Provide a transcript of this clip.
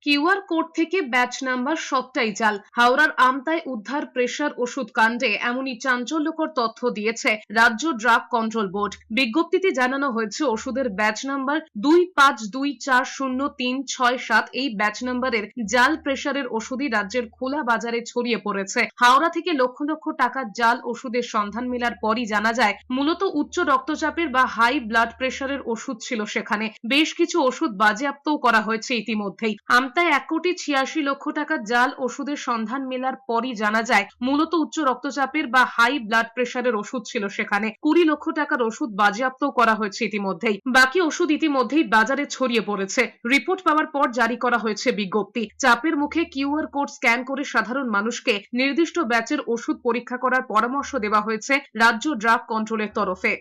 QR code থেকে batch number সবটাই জাল। হাওড়ার আমতায় উদ্ধার প্রেসার ওষুধ কাণ্ডে এমনই চাঞ্চল্যকর তথ্য দিয়েছে রাজ্য ড্রাগ কন্ট্রোল বোর্ড। বিজ্ঞপ্তিতে জানানো হয়েছে ওষুধের ব্যাচ নাম্বার 25240367 এই ব্যাচ নাম্বারের জাল প্রেসারের ওষুধই রাজ্যের খোলা বাজারে ছড়িয়ে পড়েছে। হাওড়া থেকে লক্ষ লক্ষ টাকার জাল ওষুধের সন্ধান মেলার পরই জানা যায় মূলত উচ্চ রক্তচাপের বা হাই ব্লাড প্রেসারের ওষুধ ছিল সেখানে। বেশ কিছু ওষুধ বাজেয়াপ্তও করা হয়েছে ইতিমধ্যেই। আমতায় 1,86,00,000 টাকার জাল ওষুধের সন্ধান মেলার পরই জানা যায় মূলত উচ্চ রক্তচাপের বা হাই ব্লাড প্রেসারের ওষুধ ছিল সেখানে। 20 লক্ষ টাকার ওষুধ বাজেয়াপ্তও করা হয়েছে ইতিমধ্যেই। বাকি ওষুধ ইতিমধ্যেই বাজারে ছড়িয়ে পড়েছে। রিপোর্ট পাওয়ার পর জারি করা হয়েছে বিজ্ঞপ্তি। চাপের মুখে কিউআর কোড স্ক্যান করে সাধারণ মানুষকে নির্দিষ্ট ব্যাচের ওষুধ পরীক্ষা করার পরামর্শ দেওয়া হয়েছে রাজ্য ড্রাগ কন্ট্রোলের তরফে।